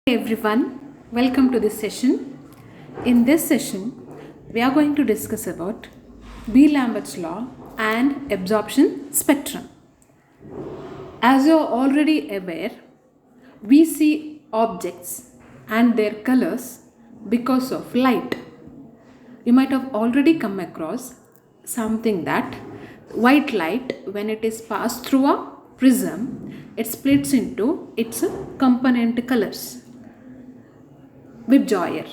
Hey everyone, welcome to this session. In this session, we are going to discuss about B-Lambert's law and absorption spectrum. As you are already aware, we see objects and their colors because of light. You might have already come across something that white light, when it is passed through a prism, it splits into its component colors. Webb-Joyer.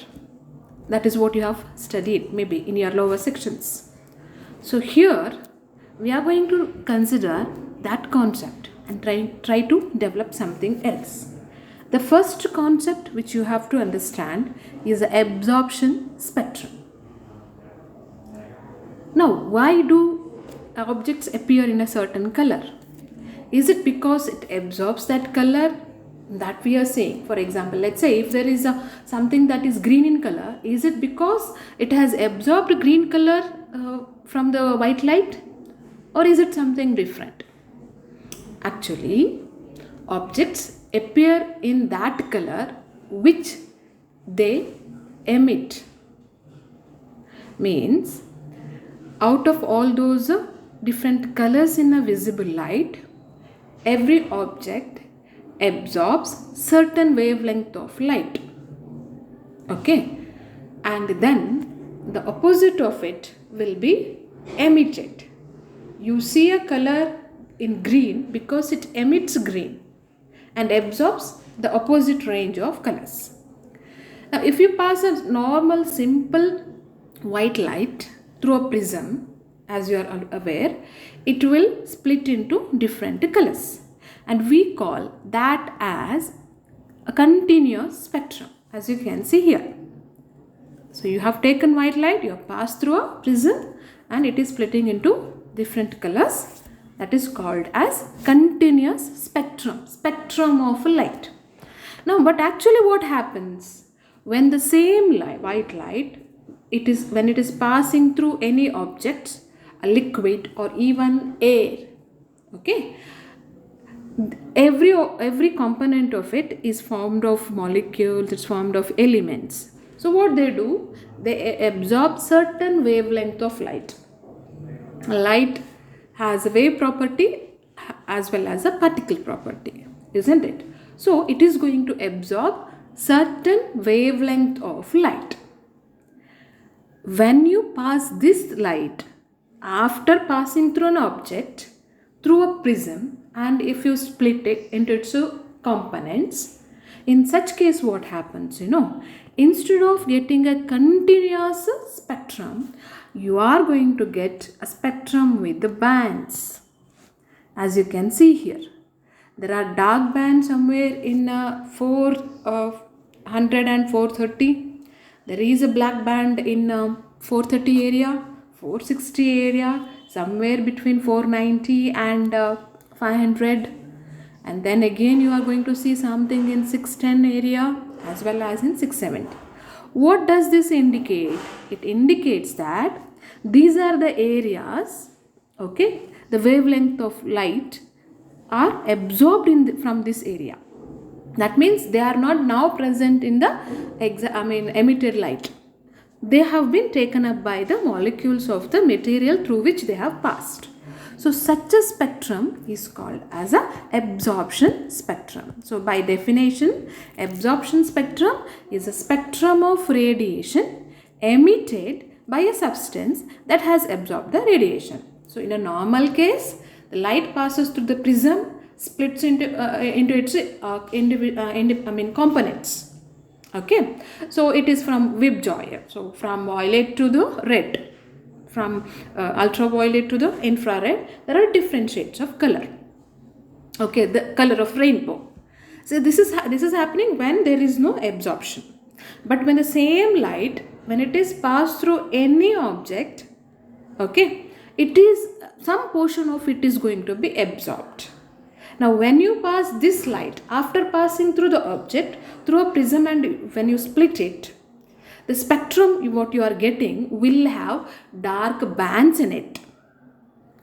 That is what you have studied maybe in your lower sections. So here we are going to consider that concept and try to develop something else. The first concept which you have to understand is the absorption spectrum. Now, why do objects appear in a certain color? Is it because it absorbs that color that we are saying? For example, let's say if there is something that is green in color, is it because it has absorbed green color from the white light, or is it something different? Actually, objects appear in that color which they emit. Means, out of all those different colors in a visible light, every object absorbs certain wavelength of light. Okay, and then the opposite of it will be emitted. You see a color in green because it emits green and absorbs the opposite range of colors. Now, if you pass a normal simple white light through a prism, as you are aware, it will split into different colors. And we call that as a continuous spectrum, as you can see here. So you have taken white light, you have passed through a prism and it is splitting into different colors. That is called as continuous spectrum of light. Now, but actually what happens when the same white light, when it is passing through any object, a liquid or even air, okay? Every component of it is formed of molecules, it's formed of elements. So what they do, they absorb certain wavelength of light. Light has a wave property as well as a particle property, isn't it? So it is going to absorb certain wavelength of light. When you pass this light after passing through an object through a prism, and if you split it into its components, in such case what happens, instead of getting a continuous spectrum, you are going to get a spectrum with the bands. As you can see here, there are dark bands somewhere in 400 and 430. There is a black band in 430 area, 460 area, somewhere between 490 and 500, and then again you are going to see something in 610 area as well as in 670. What does this indicate? It indicates that these are the areas, okay, the wavelength of light are absorbed from this area. That means they are not now present in the emitted light. They have been taken up by the molecules of the material through which they have passed. So such a spectrum is called as a absorption spectrum. So by definition, absorption spectrum is a spectrum of radiation emitted by a substance that has absorbed the radiation. So in a normal case, the light passes through the prism, splits into its components. Okay, so it is from Webb-Joyer. So from violet to the red, from ultraviolet to the infrared, there are different shades of color. Okay, the color of rainbow. So this is happening when there is no absorption. But when the same light, when it is passed through any object, okay, it is some portion of it is going to be absorbed. Now when you pass this light after passing through the object through a prism, and when you split it, the spectrum what you are getting will have dark bands in it.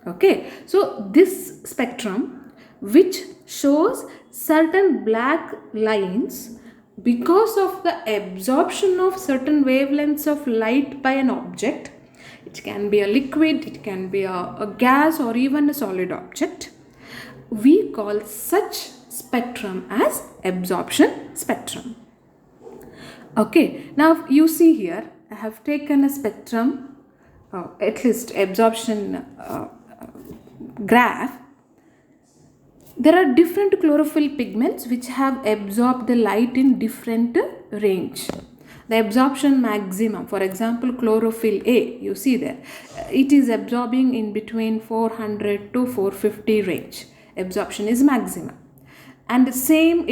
Okay, so this spectrum which shows certain black lines because of the absorption of certain wavelengths of light by an object, it can be a liquid, it can be a gas, or even a solid object, we call such spectrum as absorption spectrum. Okay, now you see here, I have taken a spectrum, at least absorption graph. There are different chlorophyll pigments which have absorbed the light in different range. The absorption maximum, for example, chlorophyll A, you see there, it is absorbing in between 400 to 450 range. Absorption is maximum. And the same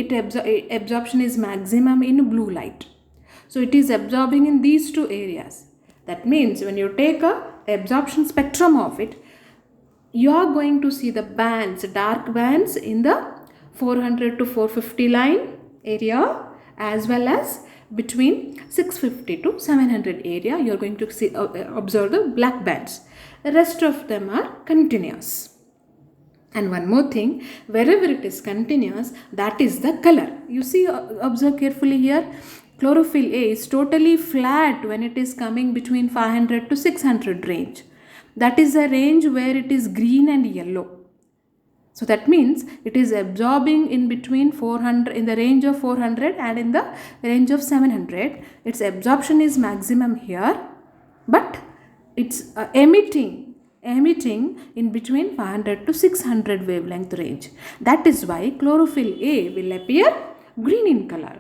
absorption is maximum in blue light. So it is absorbing in these two areas. That means when you take a absorption spectrum of it, you are going to see the bands, dark bands in the 400 to 450 line area, as well as between 650 to 700 area, you are going to see observe the black bands. The rest of them are continuous. And one more thing, wherever it is continuous, that is the color. You see, observe carefully here, chlorophyll A is totally flat when it is coming between 500 to 600 range. That is a range where it is green and yellow. So that means it is absorbing in between 400, in the range of 400 and in the range of 700. Its absorption is maximum here, but it's emitting in between 500 to 600 wavelength range. That is why chlorophyll A will appear green in color.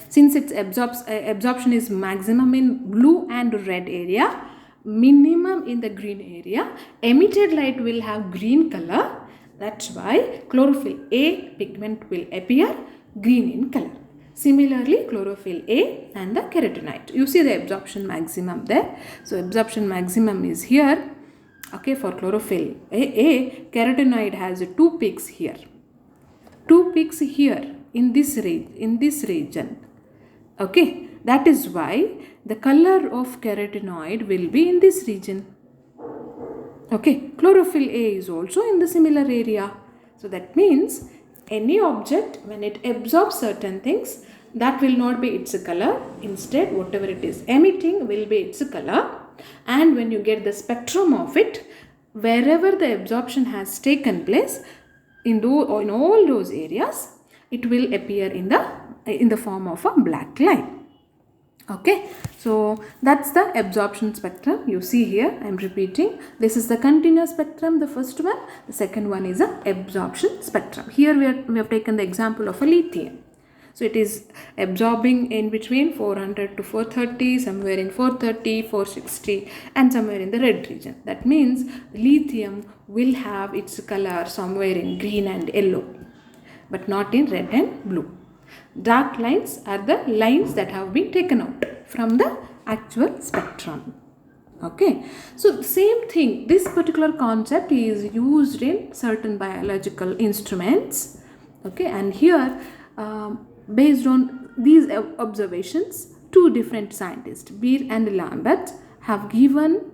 Since its absorption is maximum in blue and red area, minimum in the green area, emitted light will have green color. That's why chlorophyll A pigment will appear green in color. Similarly, chlorophyll A and the carotenoid. You see the absorption maximum there. So absorption maximum is here. Okay, for chlorophyll A, carotenoid has two peaks here. Two peaks here in this region. Okay, that is why the color of carotenoid will be in this region. Okay, chlorophyll A is also in the similar area. So that means any object, when it absorbs certain things, that will not be its color. Instead, whatever it is emitting will be its color. And when you get the spectrum of it, wherever the absorption has taken place, in all those areas, it will appear in the form of a black line. Okay, so that's the absorption spectrum. You see here, I am repeating, this is the continuous spectrum, the first one. The second one is a absorption spectrum. Here we have taken the example of a lithium. So it is absorbing in between 400 to 430, somewhere in 430, 460, and somewhere in the red region. That means lithium will have its color somewhere in green and yellow, but not in red and blue. Dark lines are the lines that have been taken out from the actual spectrum. Okay, so the same thing, this particular concept is used in certain biological instruments. Okay, and here based on these observations, two different scientists, Beer and Lambert, have given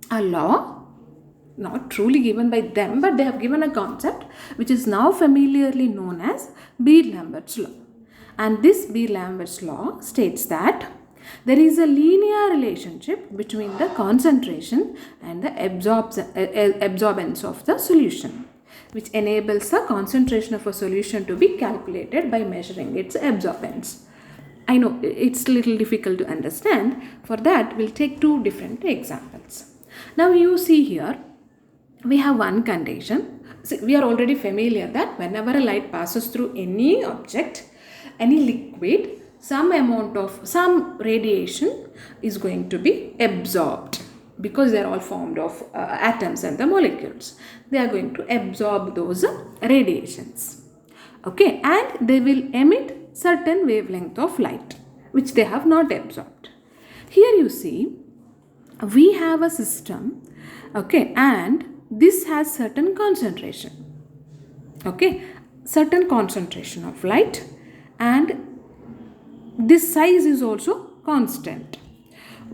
a law, not truly given by them, but they have given a concept which is now familiarly known as Beer-Lambert's law. And this Beer-Lambert's law states that there is a linear relationship between the concentration and the absorbance of the solution, which enables the concentration of a solution to be calculated by measuring its absorbance. I know it's a little difficult to understand. For that, we'll take two different examples. Now you see here, we have one condition. See, we are already familiar that whenever a light passes through any object, any liquid, some radiation is going to be absorbed, because they are all formed of atoms and the molecules. They are going to absorb those radiations. Okay, and they will emit certain wavelength of light which they have not absorbed. Here you see, we have a system, okay, and this has certain concentration. Okay, certain concentration of light, and this size is also constant.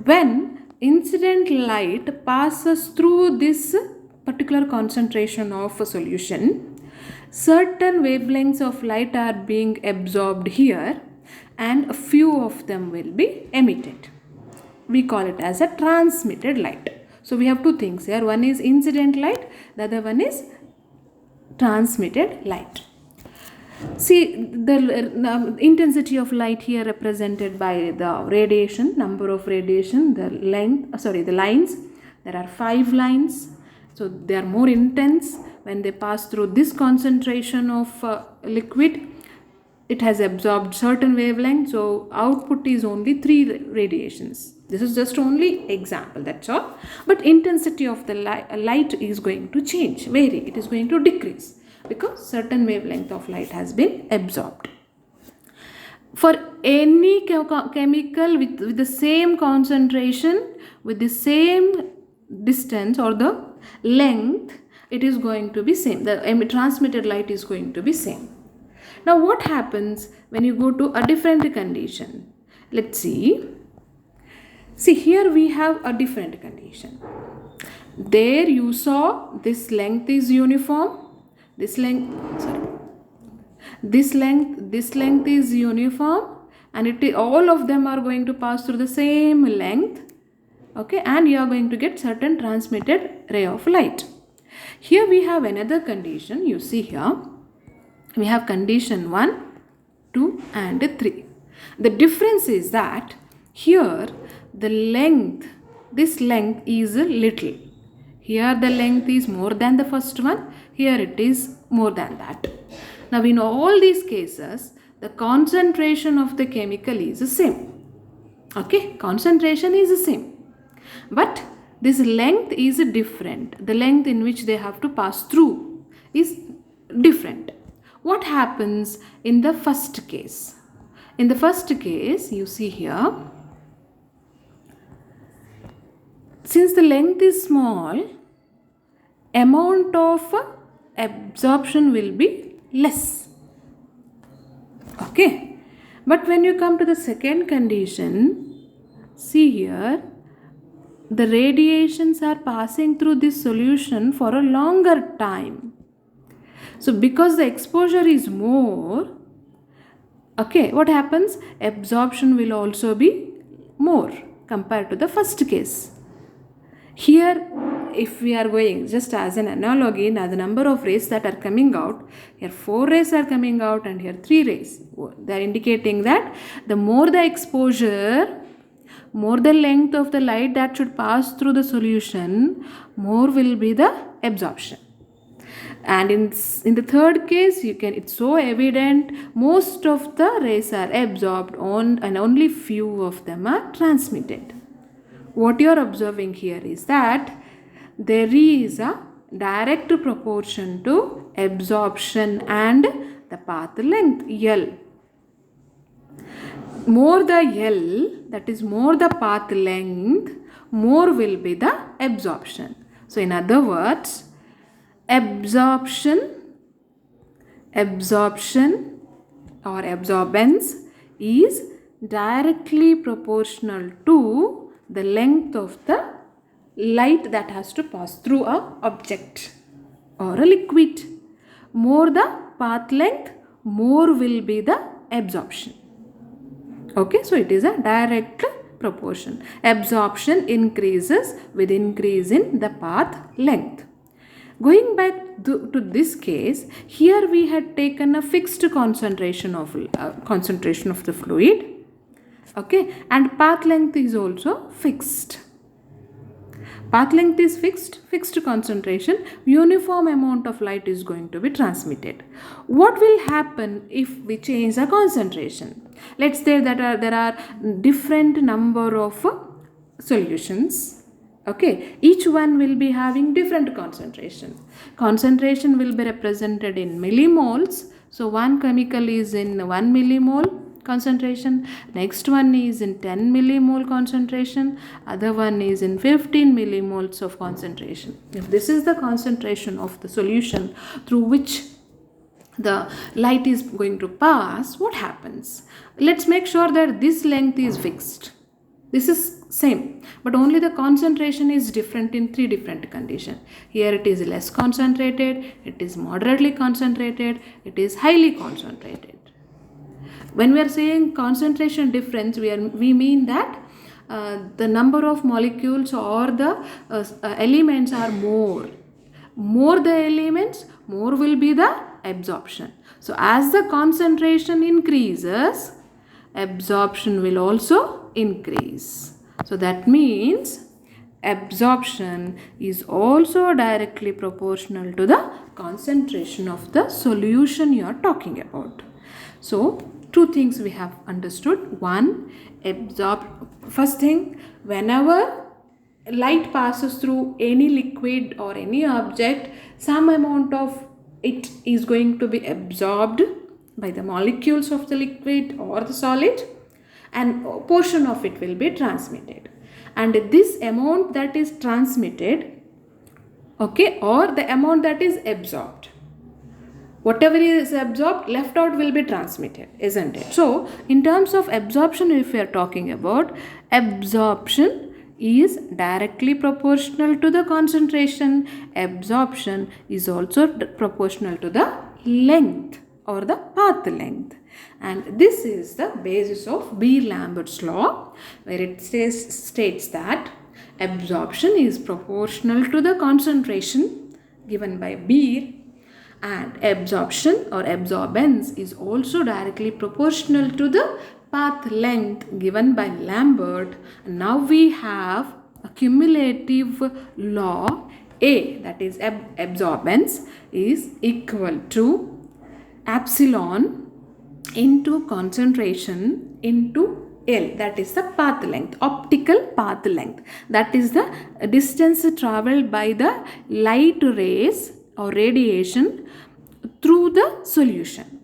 When incident light passes through this particular concentration of a solution, certain wavelengths of light are being absorbed here, and a few of them will be emitted. We call it as a transmitted light. So we have two things here. One is incident light, the other one is transmitted light. See the intensity of light here represented by the radiation, number of radiation, the lines. There are 5 lines. So they are more intense when they pass through this concentration of liquid. It has absorbed certain wavelength, so output is only 3 radiations. This is just only example, that's all. But intensity of the light is going to change, vary. It is going to decrease because certain wavelength of light has been absorbed. For any chemical with the same concentration, with the same distance or the length, it is going to be same. The transmitted light is going to be same. Now what happens when you go to a different condition? Let's see. See, here we have a different condition. There you saw this length is uniform. This length is uniform, and all of them are going to pass through the same length. Okay, and you are going to get certain transmitted ray of light. Here we have another condition. You see here we have condition 1, 2 and 3. The difference is that here this length is little. Here the length is more than the first one. Here it is more than that. Now in all these cases, the concentration of the chemical is the same. Okay, concentration is the same. But this length is different. The length in which they have to pass through is different. What happens in the first case? In the first case, you see here, since the length is small, amount of absorption will be less. Okay. But when you come to the second condition, see here, the radiations are passing through this solution for a longer time. So because the exposure is more, okay, what happens? Absorption will also be more compared to the first case. Here, if we are going just as an analogy, now the number of rays that are coming out, here 4 rays are coming out and here 3 rays. They are indicating that the more the exposure, more the length of the light that should pass through the solution, more will be the absorption. And in the third case, it's so evident, most of the rays are absorbed and only few of them are transmitted. What you are observing here is that there is a direct proportion to absorption and the path length L. More the L, that is more the path length, more will be the absorption. So in other words, absorption or absorbance is directly proportional to the length of the light that has to pass through a object or a liquid. More the path length, more will be the absorption. Okay, so it is a direct proportion. Absorption increases with increase in the path length. Going back to this case, here we had taken a fixed concentration of the fluid. Okay, and path length is also fixed. Path length is fixed concentration, uniform amount of light is going to be transmitted. What will happen if we change the concentration? Let's say that there are different number of solutions. Okay, each one will be having different concentration. Concentration will be represented in millimoles. So one chemical is in 1 millimole concentration, next one is in 10 millimole concentration, other one is in 15 millimoles of concentration. If this is the concentration of the solution through which the light is going to pass, what happens? Let's make sure that this length is fixed. This is same, but only the concentration is different in 3 different conditions. Here it is less concentrated, it is moderately concentrated, it is highly concentrated. When we are saying concentration difference, we mean that the number of molecules or the elements are more. More the elements, more will be the absorption. So as the concentration increases, absorption will also increase. So that means absorption is also directly proportional to the concentration of the solution you are talking about. So two things we have understood. One, first thing, whenever light passes through any liquid or any object, some amount of it is going to be absorbed by the molecules of the liquid or the solid, and a portion of it will be transmitted. And this amount that is transmitted, okay, or the amount that is absorbed, whatever is absorbed, left out will be transmitted, isn't it? So in terms of absorption, if we are talking about, absorption is directly proportional to the concentration. Absorption is also proportional to the length or the path length. And this is the basis of Beer-Lambert's law, where it states that absorption is proportional to the concentration given by Beer, and absorption or absorbance is also directly proportional to the path length given by Lambert. Now we have a cumulative law A, that is absorbance is equal to epsilon into concentration into L, that is the path length, optical path length, that is the distance traveled by the light rays or radiation through the solution.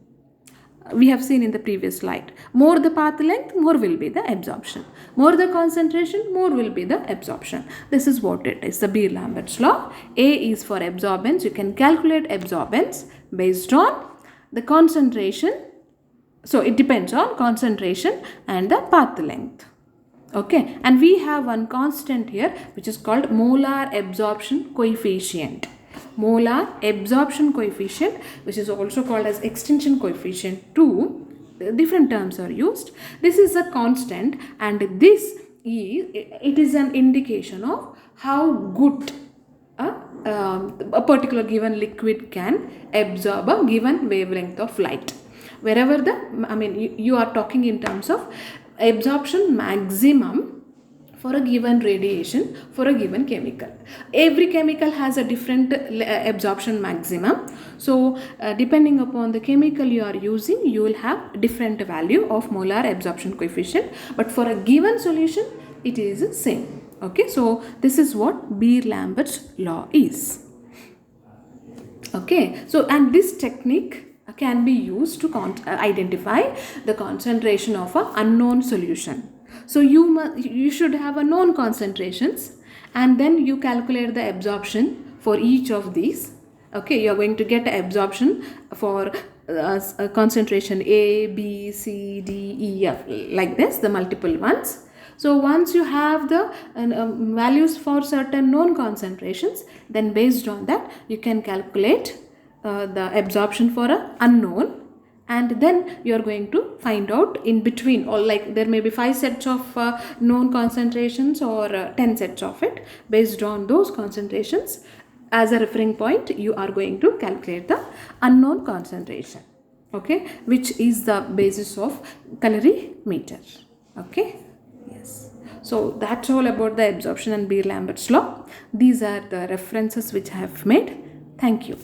We have seen in the previous slide, more the path length, more will be the absorption. More the concentration, more will be the absorption. This is what it is, the Beer-Lambert's law. A is for absorbance. You can calculate absorbance based on the concentration. So it depends on concentration and the path length. Okay, and we have one constant here which is called molar absorption coefficient. Molar absorption coefficient, which is also called as extinction coefficient 2. Different terms are used. This is a constant, and it is an indication of how good a particular given liquid can absorb a given wavelength of light. Wherever you are talking in terms of absorption maximum for a given radiation for a given chemical. Every chemical has a different absorption maximum. So depending upon the chemical you are using, you will have different value of molar absorption coefficient, but for a given solution it is same. Okay, so this is what Beer-Lambert's law is. Okay, so and this technique can be used to identify the concentration of an unknown solution. So you should have a known concentrations, and then you calculate the absorption for each of these. Okay, you are going to get absorption for concentration A, B, C, D, E, F, like this, the multiple ones. So once you have the values for certain known concentrations, then based on that you can calculate the absorption for an unknown, and then you are going to find out in between, or like there may be 5 sets of known concentrations or 10 sets of it. Based on those concentrations as a referring point, you are going to calculate the unknown concentration, okay, which is the basis of colorimeter. Okay, yes. So that's all about the absorption and Beer-Lambert's law. These are the references which I have made. Thank you.